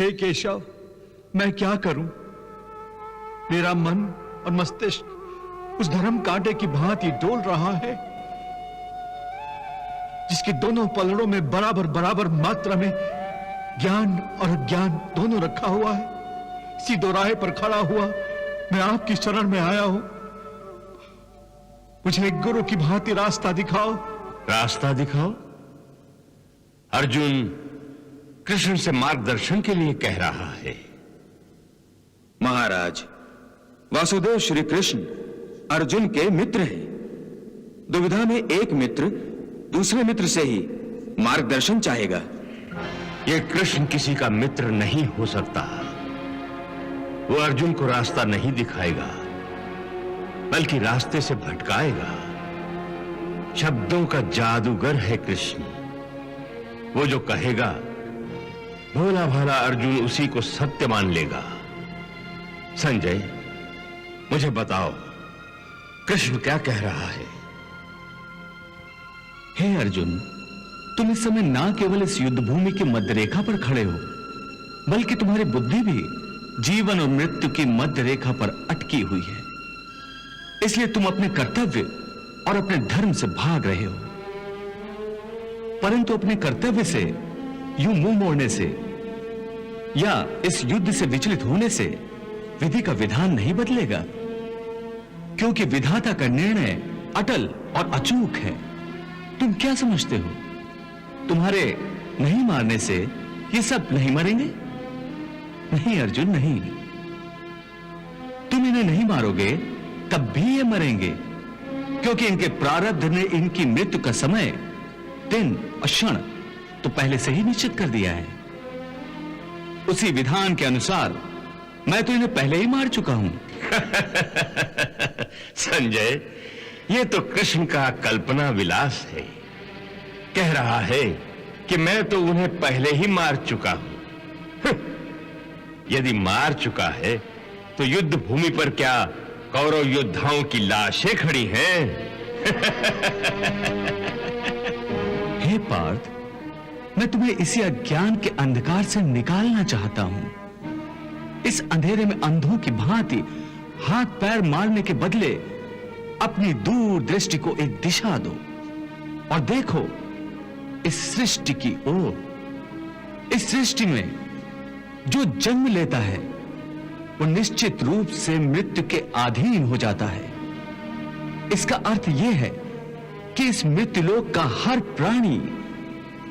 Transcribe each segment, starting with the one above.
हे केशव, मैं क्या करूं? मेरा मन और मस्तिष्क उस धर्म कांटे की भांति डोल रहा है, जिसके दोनों पलड़ों में बराबर बराबर मात्रा में ज्ञान और अज्ञान दोनों रखा हुआ है। इसी दोराहे पर खड़ा हुआ मैं आपकी शरण में आया हूं। मुझे एक गुरु की भांति रास्ता दिखाओ। रास्ता दिखाओ? अर्जुन कृष्ण से मार्गदर्शन के लिए कह रहा है। महाराज, वासुदेव श्री कृष्ण अर्जुन के मित्र हैं। दुविधा में एक मित्र दूसरे मित्र से ही मार्गदर्शन चाहेगा। यह कृष्ण किसी का मित्र नहीं हो सकता। वो अर्जुन को रास्ता नहीं दिखाएगा, बल्कि रास्ते से भटकाएगा। शब्दों का जादूगर है कृष्ण। वो जो कहेगा भोला भाला अर्जुन उसी को सत्य मान लेगा। संजय, मुझे बताओ कृष्ण क्या कह रहा है? हे अर्जुन, तुम इस समय ना केवल इस युद्ध भूमि की मध्य रेखा पर खड़े हो, बल्कि तुम्हारी बुद्धि भी जीवन और मृत्यु की मध्य रेखा पर अटकी हुई है। इसलिए तुम अपने कर्तव्य और अपने धर्म से भाग रहे हो, परंतु अपने कर्तव्य से यूं मुंह मोड़ने से या इस युद्ध से विचलित होने से विधि का विधान नहीं बदलेगा, क्योंकि विधाता का निर्णय अटल और अचूक है। तुम क्या समझते हो, तुम्हारे नहीं मारने से ये सब नहीं मरेंगे? नहीं अर्जुन, नहीं। तुम इन्हें नहीं मारोगे तब भी ये मरेंगे, क्योंकि इनके प्रारब्ध ने इनकी मृत्यु का समय, दिन और क्षण तो पहले से ही निश्चित कर दिया है। उसी विधान के अनुसार मैं तो इन्हें पहले ही मार चुका हूं। संजय, ये तो कृष्ण का कल्पना विलास है। कह रहा है कि मैं तो उन्हें पहले ही मार चुका हूं। यदि मार चुका है तो युद्ध भूमि पर क्या कौरव योद्धाओं की लाशें खड़ी हैं? हे पार्थ, मैं तुम्हें इसी अज्ञान के अंधकार से निकालना चाहता हूं। इस अंधेरे में अंधों की भांति हाथ पैर मारने के बदले अपनी दूर दृष्टि को एक दिशा दो और देखो इस सृष्टि की ओर। इस सृष्टि में जो जन्म लेता है वो निश्चित रूप से मृत्यु के अधीन हो जाता है। इसका अर्थ यह है कि इस मृत्युलोक का हर प्राणी,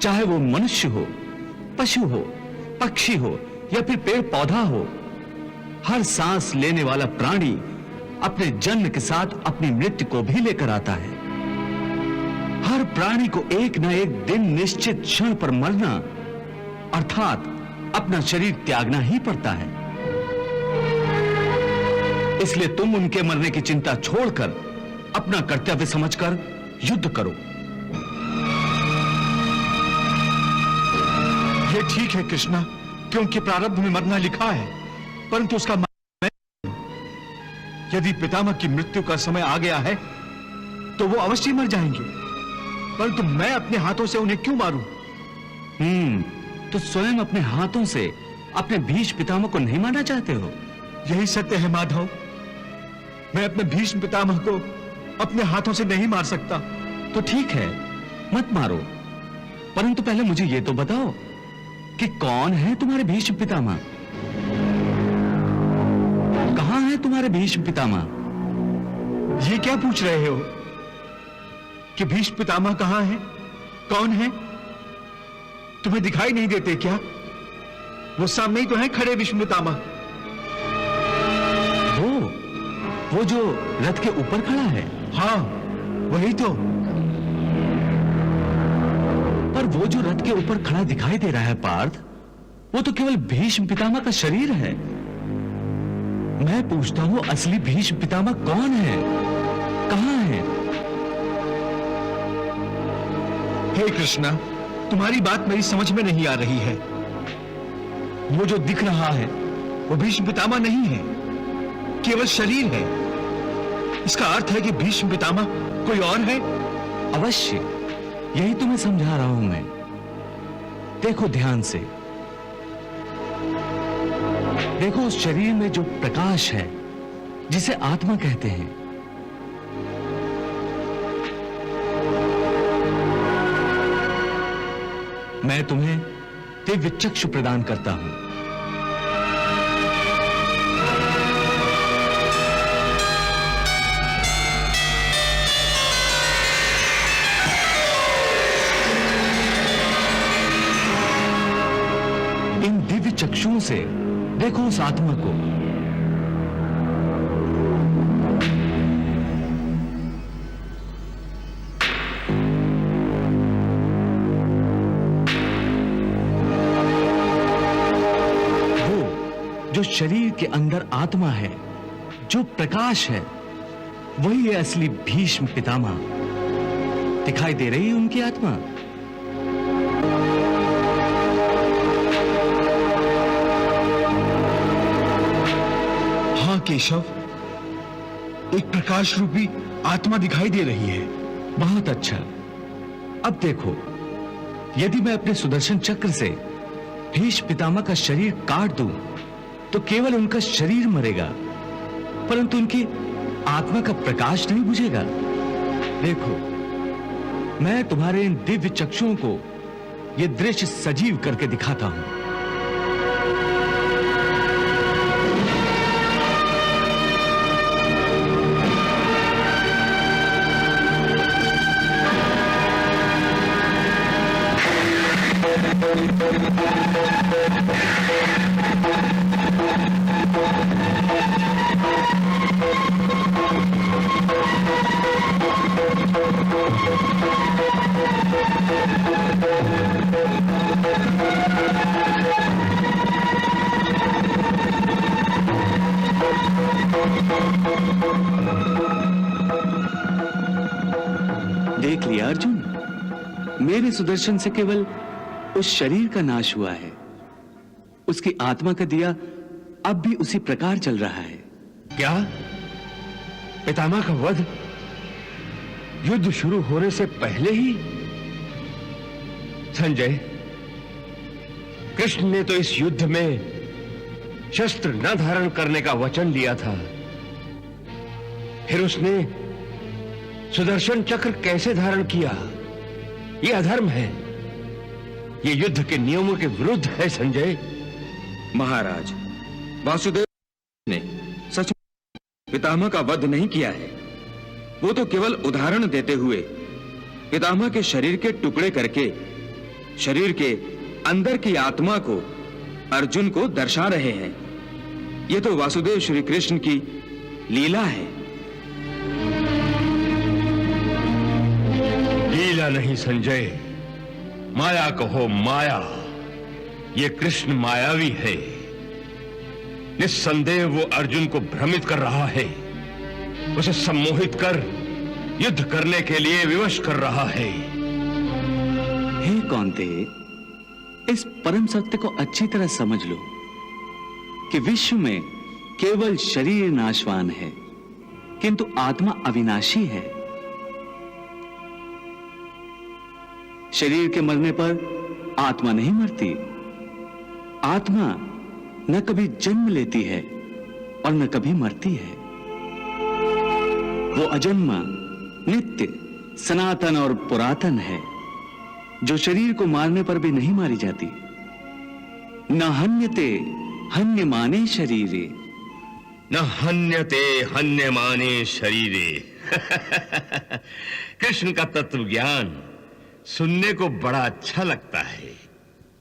चाहे वो मनुष्य हो, पशु हो, पक्षी हो या फिर पेड़ पौधा हो, हर सांस लेने वाला प्राणी अपने जन्म के साथ अपनी मृत्यु को भी लेकर आता है। हर प्राणी को एक न एक दिन निश्चित क्षण पर मरना अर्थात अपना शरीर त्यागना ही पड़ता है। इसलिए तुम उनके मरने की चिंता छोड़कर अपना कर्तव्य समझकर युद्ध करो। ये ठीक है कृष्णा, क्योंकि प्रारब्ध में मरना लिखा है, परंतु उसका यदि पितामह की मृत्यु का समय आ गया है तो वो अवश्य मर जाएंगे, परंतु मैं अपने हाथों से उन्हें क्यों मारूं? तो स्वयं अपने हाथों से अपने भीष्म पितामह को नहीं मारना चाहते हो? यही सत्य है माधव। मैं अपने भीष्म पितामह को अपने हाथों से नहीं मार सकता। तो ठीक है, मत मारो, परंतु पहले मुझे यह तो बताओ कि कौन है तुम्हारे भीष्म पितामह? कहां है तुम्हारे भीष्म पितामह? ये क्या पूछ रहे हो कि भीष्म पितामह कहां है, कौन है? तुम्हें दिखाई नहीं देते क्या? वो सामने ही तो है खड़े भीष्म पितामह। वो जो रथ के ऊपर खड़ा है? हाँ, वही तो। पर वो जो रथ के ऊपर खड़ा दिखाई दे रहा है पार्थ, वो तो केवल भीष्म पितामह का शरीर है। मैं पूछता हूं असली भीष्म पितामह कौन है, कहां है? हे कृष्णा, तुम्हारी बात मेरी समझ में नहीं आ रही है। वो जो दिख रहा है वो भीष्म पितामह नहीं है, केवल शरीर है। इसका अर्थ है कि भीष्म पितामह कोई और है। अवश्य, यही तुम्हें समझा रहा हूं मैं। देखो ध्यान से, देखो उस शरीर में जो प्रकाश है जिसे आत्मा कहते हैं, मैं तुम्हें दिव्य चक्षु प्रदान करता हूं। इन दिव्य चक्षुओं से देखो उस आत्मा को। जो शरीर के अंदर आत्मा है, जो प्रकाश है, वही है असली भीष्म पितामह। दिखाई दे रही है उनकी आत्मा? हाँ केशव, एक प्रकाश रूपी आत्मा दिखाई दे रही है। बहुत अच्छा। अब देखो, यदि मैं अपने सुदर्शन चक्र से भीष्म पितामह का शरीर काट दूं तो केवल उनका शरीर मरेगा, परंतु उनकी आत्मा का प्रकाश नहीं बुझेगा। देखो, मैं तुम्हारे इन दिव्य चक्षुओं को यह दृश्य सजीव करके दिखाता हूं। देख लिया अर्जुन, मेरे सुदर्शन से केवल उस शरीर का नाश हुआ है, उसकी आत्मा का दिया अब भी उसी प्रकार चल रहा है। क्या पितामह का वध युद्ध शुरू होने से पहले ही? संजय, कृष्ण ने तो इस युद्ध में शस्त्र न धारण करने का वचन लिया था, फिर उसने सुदर्शन चक्र कैसे धारण किया? यह अधर्म है, यह युद्ध के नियमों के विरुद्ध है। संजय, महाराज, वासुदेव ने सच पितामह का वध नहीं किया है। वो तो केवल उदाहरण देते हुए पितामह के शरीर के टुकड़े करके शरीर के अंदर की आत्मा को अर्जुन को दर्शा रहे हैं। ये तो वासुदेव श्री कृष्ण की लीला है। लीला नहीं संजय, माया कहो माया। ये कृष्ण मायावी है। निस्संदेह वो अर्जुन को भ्रमित कर रहा है, उसे सम्मोहित कर युद्ध करने के लिए विवश कर रहा है। हे कौन्ते, इस परम सत्य को अच्छी तरह समझ लो कि विश्व में केवल शरीर नाशवान है, किंतु आत्मा अविनाशी है। शरीर के मरने पर आत्मा नहीं मरती। आत्मा न कभी जन्म लेती है और न कभी मरती है। वो अजन्मा, नित्य, सनातन और पुरातन है, जो शरीर को मारने पर भी नहीं मारी जाती। न हन्यते हन्यमाने शरीरे, न हन्यते हन्यमाने शरीरे। कृष्ण का तत्व ज्ञान सुनने को बड़ा अच्छा लगता है।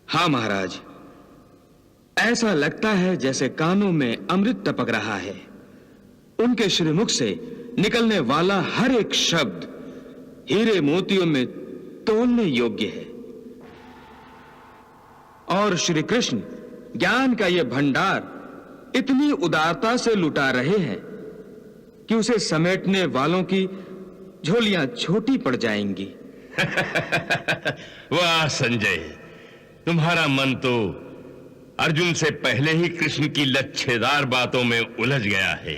हाँ महाराज, ऐसा लगता है जैसे कानों में अमृत टपक रहा है। उनके श्रीमुख से निकलने वाला हर एक शब्द हीरे मोतियों में तोलने योग्य है। और श्री कृष्ण ज्ञान का यह भंडार इतनी उदारता से लुटा रहे हैं कि उसे समेटने वालों की झोलियां छोटी पड़ जाएंगी। वाह संजय, तुम्हारा मन तो अर्जुन से पहले ही कृष्ण की लच्छेदार बातों में उलझ गया है।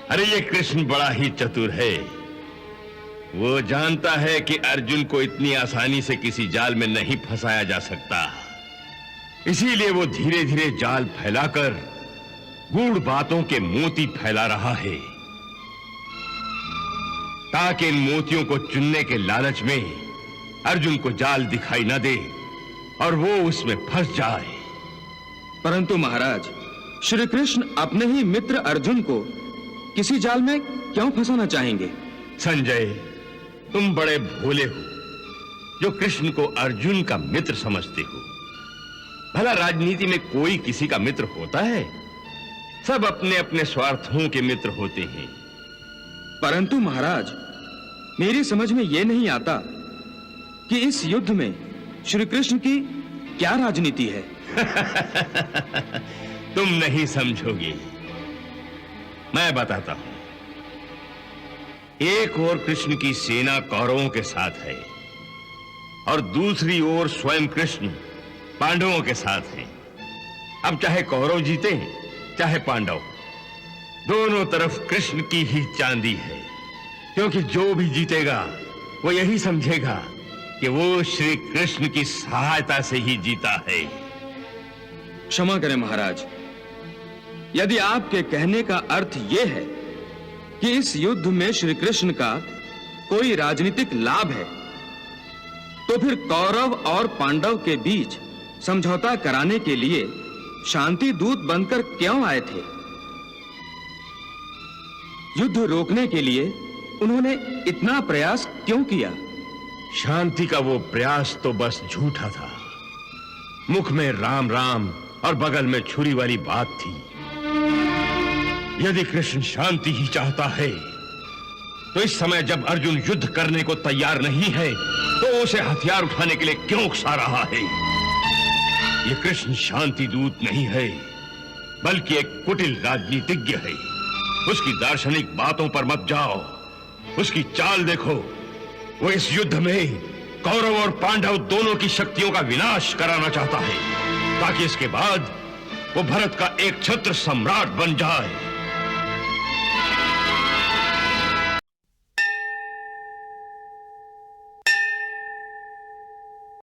अरे ये कृष्ण बड़ा ही चतुर है। वो जानता है कि अर्जुन को इतनी आसानी से किसी जाल में नहीं फंसाया जा सकता। इसीलिए वो धीरे धीरे जाल फैलाकर गूढ़ बातों के मोती फैला रहा है, ताकि इन मोतियों को चुनने के लालच में अर्जुन को जाल दिखाई न दे और वो उसमें फंस जाए। परंतु महाराज, श्री कृष्ण अपने ही मित्र अर्जुन को किसी जाल में क्यों फंसाना चाहेंगे? संजय, तुम बड़े भोले हो जो कृष्ण को अर्जुन का मित्र समझते हो। भला राजनीति में कोई किसी का मित्र होता है? सब अपने अपने स्वार्थों के मित्र होते हैं। परंतु महाराज, मेरी समझ में यह नहीं आता कि इस युद्ध में श्री कृष्ण की क्या राजनीति है। तुम नहीं समझोगे, मैं बताता हूं। एक ओर कृष्ण की सेना कौरवों के साथ है और दूसरी ओर स्वयं कृष्ण पांडवों के साथ है। अब चाहे कौरव जीते चाहे पांडव, दोनों तरफ कृष्ण की ही चांदी है, क्योंकि जो भी जीतेगा वो यही समझेगा कि वो श्री कृष्ण की सहायता से ही जीता है। क्षमा करें महाराज, यदि आपके कहने का अर्थ यह है कि इस युद्ध में श्री कृष्ण का कोई राजनीतिक लाभ है, तो फिर कौरव और पांडव के बीच समझौता कराने के लिए शांति दूत बनकर क्यों आए थे? युद्ध रोकने के लिए उन्होंने इतना प्रयास क्यों किया? शांति का वो प्रयास तो बस झूठा था। मुख में राम राम और बगल में छुरी वाली बात थी। यदि कृष्ण शांति ही चाहता है तो इस समय जब अर्जुन युद्ध करने को तैयार नहीं है तो उसे हथियार उठाने के लिए क्यों उकसा रहा है? ये कृष्ण शांति दूत नहीं है, बल्कि एक कुटिल राजनीतिज्ञ है। उसकी दार्शनिक बातों पर मत जाओ, उसकी चाल देखो। वो इस युद्ध में कौरव और पांडव दोनों की शक्तियों का विनाश कराना चाहता है, ताकि इसके बाद वो भरत का एक छत्र सम्राट बन जाए।